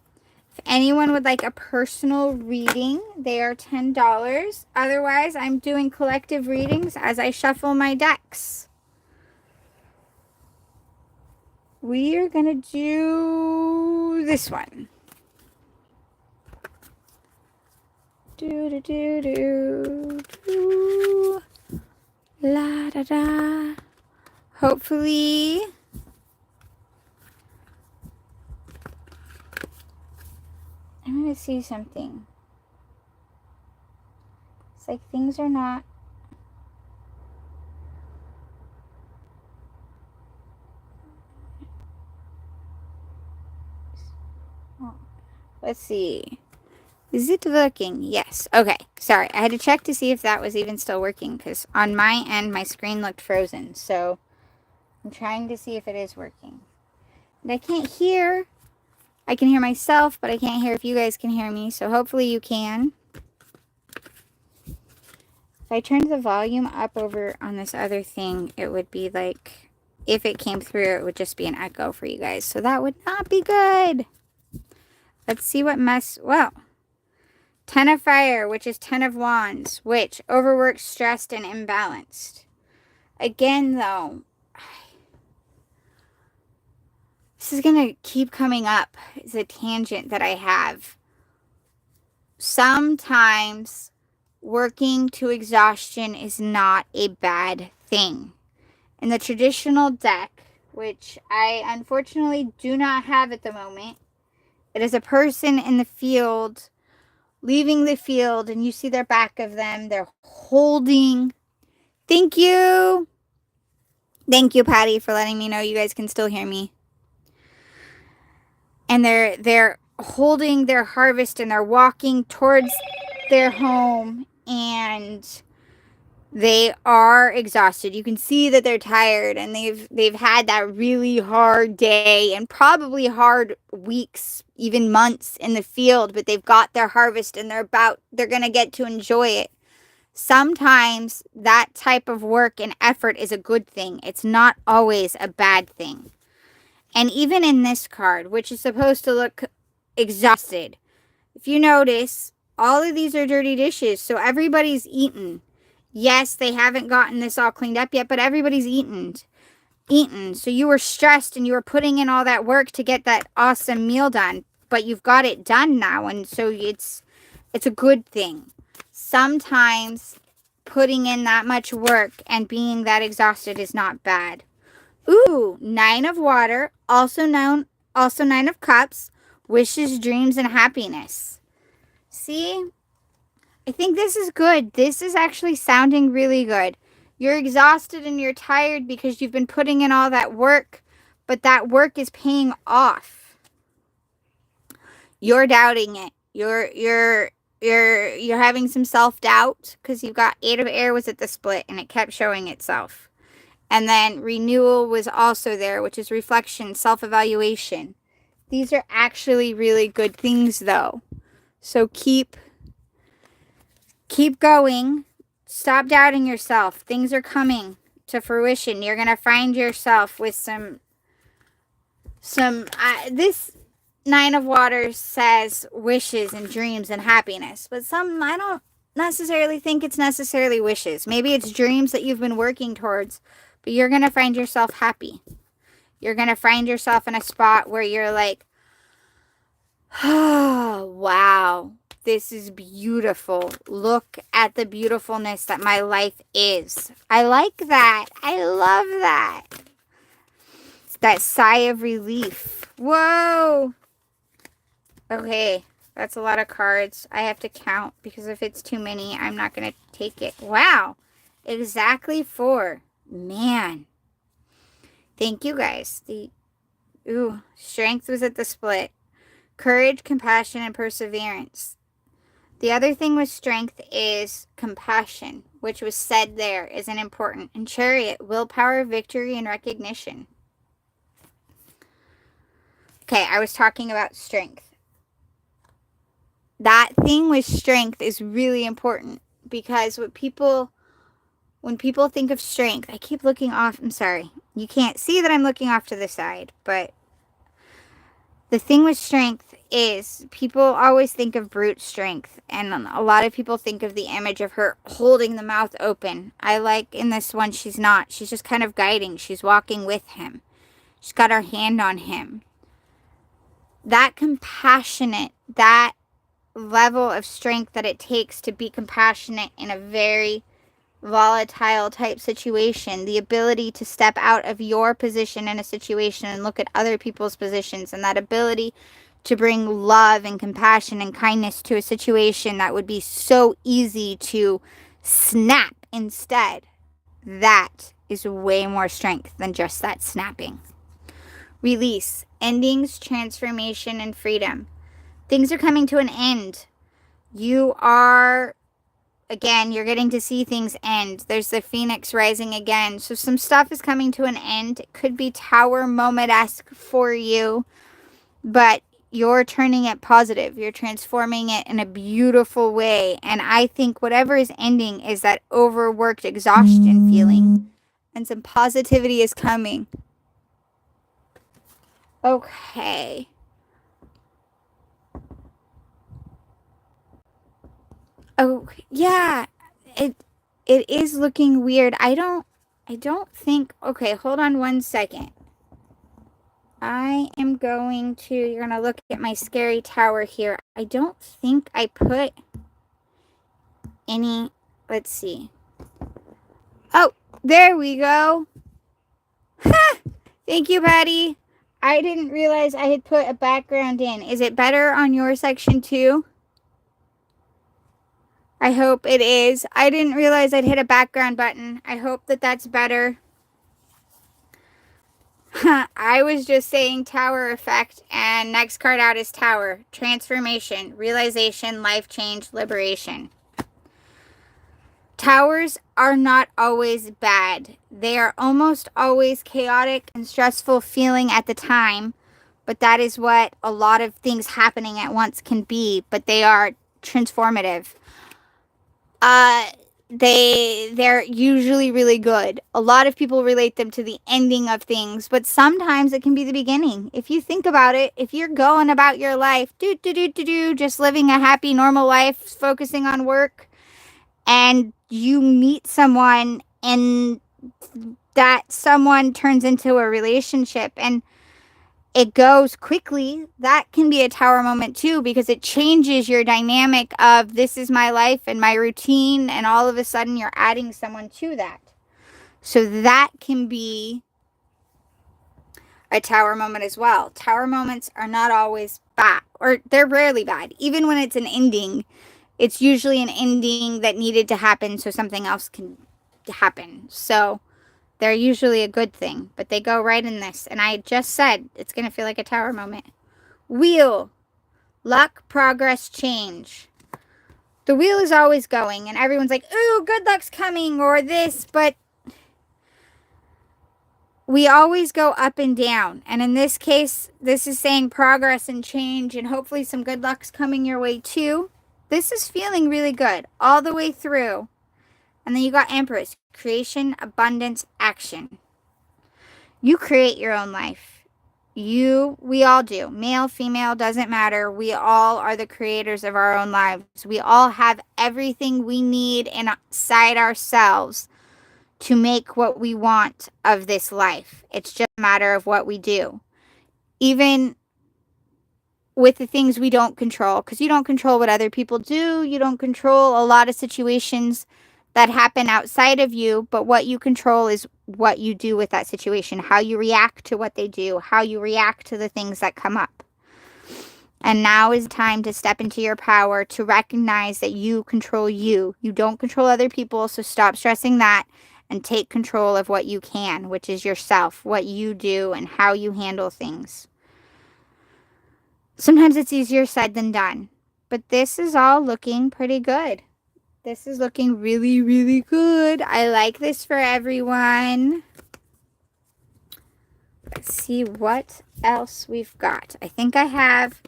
If anyone would like a personal reading, they are $10. Otherwise, I'm doing collective readings as I shuffle my decks. We are going to do this one. Do, do, do, do, do. La, da, da. Hopefully, I'm going to see something. It's like things are not. Oh, let's see. Is it working? Yes. Okay. Sorry. I had to check to see if that was even still working because on my end, my screen looked frozen. So I'm trying to see if it is working. And I can't hear. I can hear myself, but I can't hear if you guys can hear me. So hopefully you can. If I turned the volume up over on this other thing, it would be like, if it came through, it would just be an echo for you guys. So that would not be good. Let's see what well. 10 of Fire, which is 10 of Wands, which overworked, stressed, and imbalanced. Again, though, this is going to keep coming up. It's a tangent that I have. Sometimes working to exhaustion is not a bad thing. In the traditional deck, which I unfortunately do not have at the moment, it is a person in the field leaving the field, and you see their back of them. They're holding. Thank you. Thank you, Patty, for letting me know you guys can still hear me. And they're holding their harvest, and they're walking towards their home, and they are exhausted. You can see that they're tired, and they've had that really hard day and probably hard weeks, even months in the field, but they've got their harvest and they're going to get to enjoy it. Sometimes that type of work and effort is a good thing. It's not always a bad thing. And even in this card, which is supposed to look exhausted, if you notice, all of these are dirty dishes, so everybody's eaten. Yes, they haven't gotten this all cleaned up yet, but everybody's eaten. So you were stressed and you were putting in all that work to get that awesome meal done, but you've got it done now, and so it's a good thing. Sometimes putting in that much work and being that exhausted is not bad. Ooh, 9 of Water, also 9 of Cups, wishes, dreams, and happiness. See? I think this is good. This is actually sounding really good. You're exhausted and you're tired because you've been putting in all that work, but that work is paying off. You're doubting it. You're having some self-doubt because you've got 8 of Air was at the split and it kept showing itself. And then renewal was also there, which is reflection, self-evaluation. These are actually really good things though. So keep going. Stop doubting yourself. Things are coming to fruition. You're going to find yourself with this 9 of Water says wishes and dreams and happiness. But I don't necessarily think it's necessarily wishes. Maybe it's dreams that you've been working towards, but you're going to find yourself happy. You're going to find yourself in a spot where you're like, oh, wow, this is beautiful. Look at the beautifulness that my life is. I like that. I love that. That sigh of relief. Whoa. Okay, that's a lot of cards. I have to count because if it's too many, I'm not going to take it. Wow. Exactly 4. Man. Thank you guys. Strength was at the split. Courage, compassion, and perseverance. The other thing with strength is compassion, which was said there isn't important. And chariot, willpower, victory, and recognition. Okay, I was talking about strength. That thing with strength is really important because when people think of strength, I keep looking off. I'm sorry. You can't see that I'm looking off to the side, but the thing with strength is people always think of brute strength, and a lot of people think of the image of her holding the mouth open. I like in this one, she's not. She's just kind of guiding. She's walking with him. She's got her hand on him. That compassionate, that level of strength that it takes to be compassionate in a very volatile type situation, the ability to step out of your position in a situation and look at other people's positions, and that ability to bring love and compassion and kindness to a situation that would be so easy to snap instead. That is way more strength than just that snapping. Release, endings, transformation, and freedom. Things are coming to an end. You are, again, you're getting to see things end. There's the phoenix rising again. So some stuff is coming to an end. It could be tower moment-esque for you, but you're turning it positive. You're transforming it in a beautiful way. And I think whatever is ending is that overworked exhaustion feeling. And some positivity is coming. Okay. Oh, yeah. It is looking weird. I don't think, okay, hold on one second. I am going to, you're going to look at my scary tower here. I don't think I put any, let's see. Oh, there we go. Ha! Thank you, Patty. I didn't realize I had put a background in. Is it better on your section too? I hope it is. I didn't realize I'd hit a background button. I hope that that's better. I was just saying tower effect, and next card out is tower. Transformation, realization, life change, liberation. Towers are not always bad. They are almost always chaotic and stressful feeling at the time, but that is what a lot of things happening at once can be, but they are transformative. They're usually really good. A lot of people relate them to the ending of things, but sometimes it can be the beginning. If you think about it, if you're going about your life, just living a happy, normal life, focusing on work, and you meet someone and that someone turns into a relationship and it goes quickly, that can be a tower moment too, because it changes your dynamic of this is my life and my routine, and all of a sudden you're adding someone to that. So that can be a tower moment as well. Tower moments are not always bad, or they're rarely bad. Even when it's an ending, it's usually an ending that needed to happen so something else can happen. So they're usually a good thing, but they go right in this. And I just said it's going to feel like a tower moment. Wheel. Luck, progress, change. The wheel is always going, and everyone's like, ooh, good luck's coming, or this, but we always go up and down. And in this case, this is saying progress and change, and hopefully some good luck's coming your way too. This is feeling really good all the way through. And then you got Empress. Creation, abundance, action. You create your own life. We all do. Male, female, doesn't matter. We all are the creators of our own lives. We all have everything we need inside ourselves to make what we want of this life. It's just a matter of what we do. Even with the things we don't control, because you don't control what other people do. You don't control a lot of situations that happen outside of you, but what you control is what you do with that situation, how you react to what they do, how you react to the things that come up. And now is time to step into your power, to recognize that you control you. You don't control other people, so stop stressing that and take control of what you can, which is yourself, what you do and how you handle things. Sometimes it's easier said than done, but this is all looking pretty good. This is looking really, really good. I like this for everyone. Let's see what else we've got. I think I have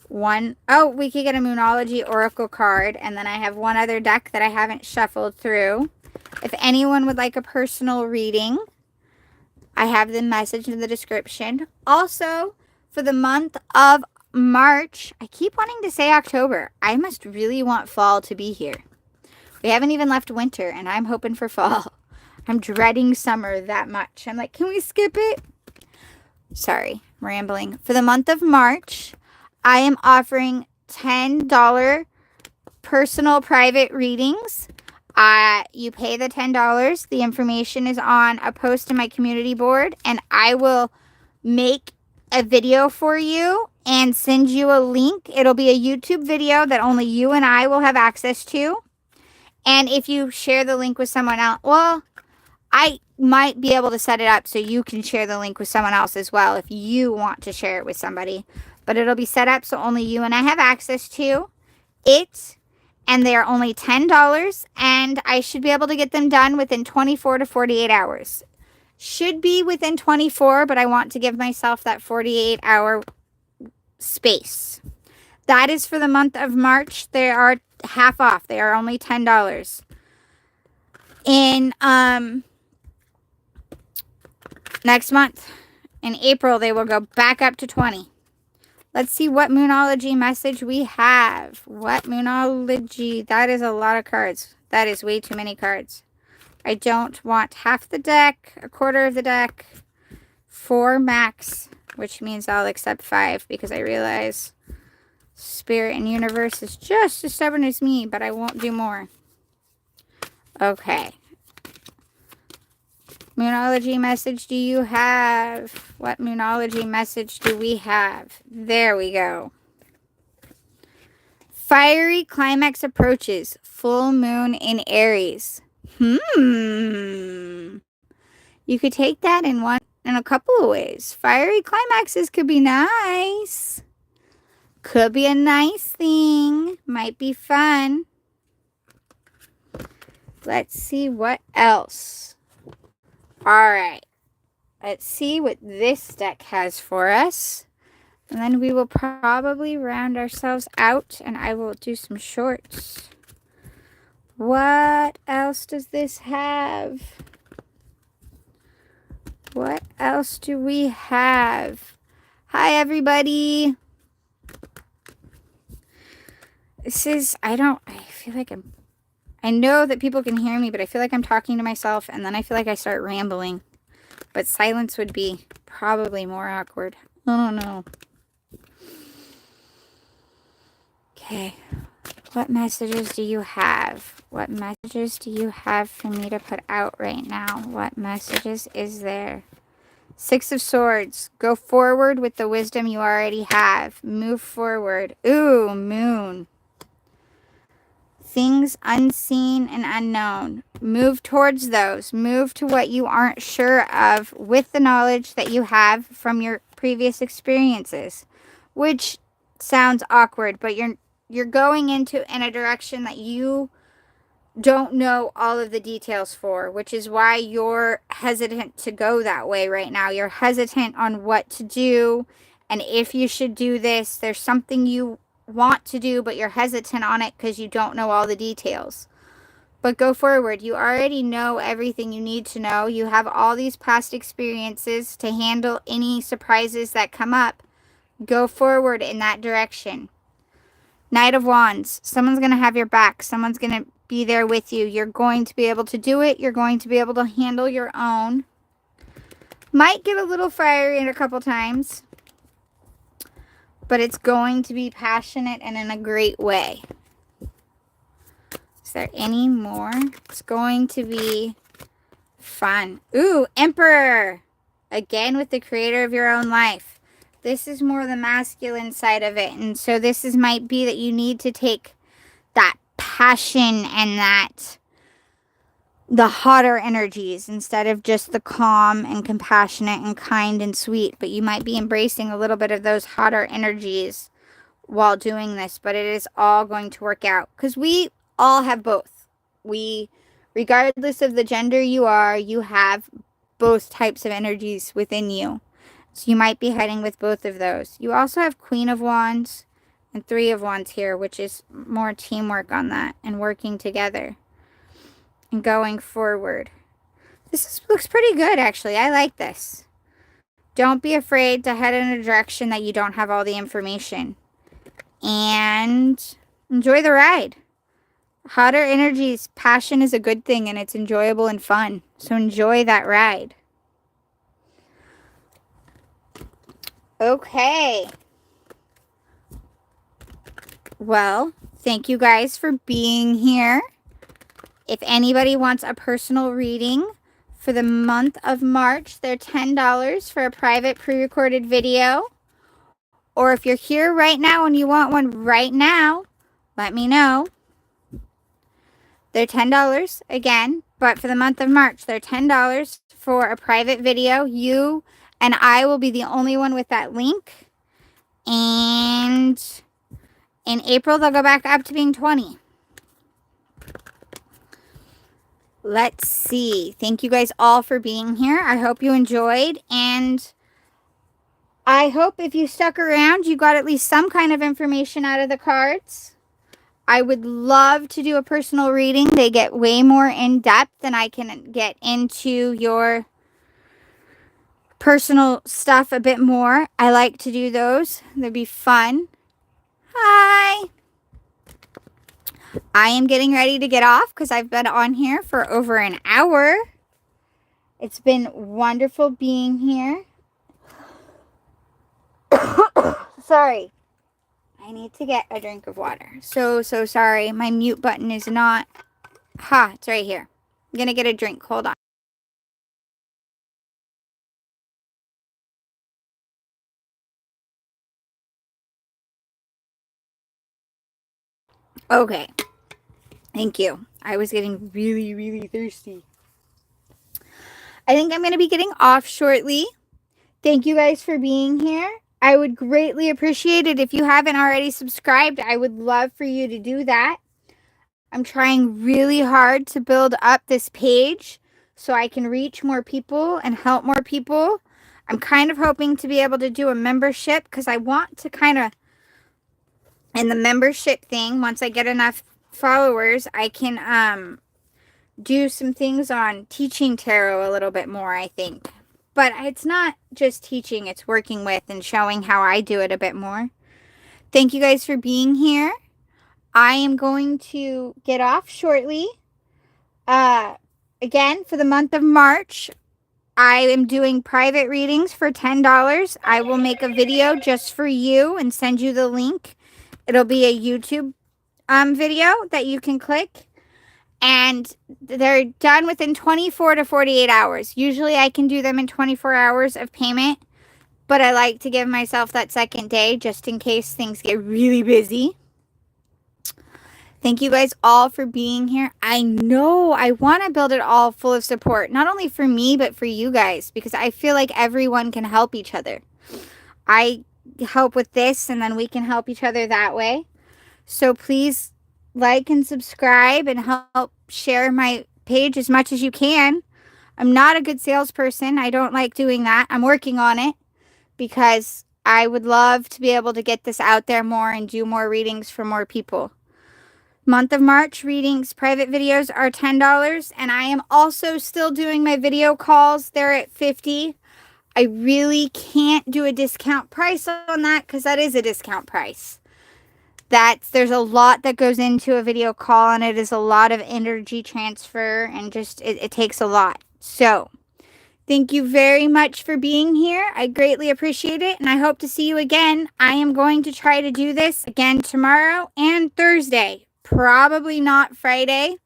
one. Oh, we could get a Moonology Oracle card. And then I have one other deck that I haven't shuffled through. If anyone would like a personal reading, I have the message in the description. Also, for the month of March, I keep wanting to say October. I must really want fall to be here. We haven't even left winter, and I'm hoping for fall. I'm dreading summer that much. I'm like, can we skip it? Sorry, I'm rambling. For the month of March, I am offering $10 personal private readings. You pay the $10. The information is on a post in my community board, and I will make a video for you and send you a link. It'll be a YouTube video that only you and I will have access to. And if you share the link with someone else, well, I might be able to set it up so you can share the link with someone else as well if you want to share it with somebody. But it'll be set up so only you and I have access to it. And they're only $10. And I should be able to get them done within 24 to 48 hours. Should be within 24, but I want to give myself that 48-hour space. That is for the month of March. They are half off. They are only $10. In next month, in April, they will go back up to 20. Let's see what Moonology message we have. What Moonology? That is a lot of cards. That is way too many cards. I don't want half the deck, a quarter of the deck, 4 max, which means I'll accept 5 because I realize Spirit and Universe is just as stubborn as me, but I won't do more. Okay. Moonology message do you have? What Moonology message do we have? There we go. Fiery climax approaches. Full moon in Aries. You could take that in a couple of ways. Fiery climaxes could be nice. Could be a nice thing. Might be fun. Let's see what else. Alright. Let's see what this deck has for us. And then we will probably round ourselves out and I will do some shorts. What else does this have? What else do we have? Hi, everybody. This is, I feel like I know that people can hear me, but I feel like I'm talking to myself and then I feel like I start rambling. But silence would be probably more awkward. I don't know. Okay. What messages do you have? What messages do you have for me to put out right now? What messages is there? 6 of Swords. Go forward with the wisdom you already have. Move forward. Ooh, Moon. Things unseen and unknown. Move towards those. Move to what you aren't sure of with the knowledge that you have from your previous experiences. Which sounds awkward, but you're going in a direction that you don't know all of the details for, which is why you're hesitant to go that way right now. You're hesitant on what to do and if you should do this. There's something you want to do, but you're hesitant on it because you don't know all the details. but go forward. You already know everything you need to know. You have all these past experiences to handle any surprises that come up. Go forward in that direction. Knight of Wands. Someone's going to have your back. Someone's going to be there with you. You're going to be able to do it. You're going to be able to handle your own. Might get a little fiery a couple times, but it's going to be passionate and in a great way. Is there any more? It's going to be fun. Ooh, Emperor. Again with the creator of your own life. This is more the masculine side of it. And so this might be that you need to take that passion and the hotter energies instead of just the calm and compassionate and kind and sweet. But you might be embracing a little bit of those hotter energies while doing this. But it is all going to work out. Because we all have both. Regardless of the gender you are, you have both types of energies within you. So you might be heading with both of those. You also have Queen of Wands and Three of Wands here, which is more teamwork on that and working together and going forward. Looks pretty good, actually. I like this. Don't be afraid to head in a direction that you don't have all the information. And enjoy the ride. Hotter energies, passion is a good thing and it's enjoyable and fun. So enjoy that ride. Okay. Well, thank you guys for being here. If anybody wants a personal reading for the month of March, they're $10 for a private pre-recorded video. Or if you're here right now and you want one right now, let me know. They're $10 again, but for the month of March, they're $10 for a private video. You and I will be the only one with that link. And in April, they'll go back up to being $20. Let's see. Thank you guys all for being here. I hope you enjoyed. And I hope if you stuck around, you got at least some kind of information out of the cards. I would love to do a personal reading. They get way more in depth than I can get into your personal stuff a bit more. I like to do those. They'd be fun. Hi. I am getting ready to get off because I've been on here for over an hour. It's been wonderful being here. Sorry. I need to get a drink of water. So sorry. My mute button is not... Ha, it's right here. I'm going to get a drink. Hold on. Okay. Thank you. I was getting really, really thirsty. I think I'm going to be getting off shortly. Thank you guys for being here. I would greatly appreciate it if you haven't already subscribed. I would love for you to do that. I'm trying really hard to build up this page so I can reach more people and help more people. I'm kind of hoping to be able to do a membership because I want to kind of, in the membership thing, once I get enough followers, I can do some things on teaching tarot a little bit more, I think. But it's not just teaching, it's working with and showing how I do it a bit more. Thank you guys for being here. I am going to get off shortly. Again, for the month of March, I am doing private readings for $10. I will make a video just for you and send you the link. It'll be a YouTube video that you can click. And they're done within 24 to 48 hours. Usually I can do them in 24 hours of payment. But I like to give myself that second day just in case things get really busy. Thank you guys all for being here. I know I want to build it all full of support. Not only for me, but for you guys. Because I feel like everyone can help each other. I help with this and then we can help each other that way. So please like and subscribe and help share my page as much as you can. I'm not a good salesperson. I don't like doing that. I'm working on it because I would love to be able to get this out there more and do more readings for more people. Month of March readings, private videos are $10. And I am also still doing my video calls. They're at $50. I really can't do a discount price on that because that is a discount price. There's a lot that goes into a video call, and it is a lot of energy transfer, and just it takes a lot. So thank you very much for being here. I greatly appreciate it, and I hope to see you again. I am going to try to do this again tomorrow and Thursday. Probably not Friday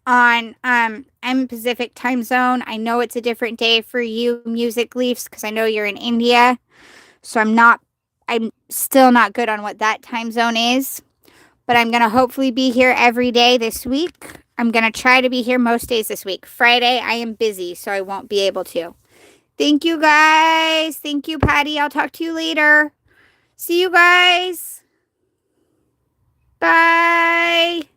on M Pacific time zone. I know it's a different day for you music leafs because I know you're in India. So I'm still not good on what that time zone is. But I'm going to hopefully be here every day this week. I'm going to try to be here most days this week. Friday, I am busy, so I won't be able to. Thank you, guys. Thank you, Patty. I'll talk to you later. See you guys. Bye.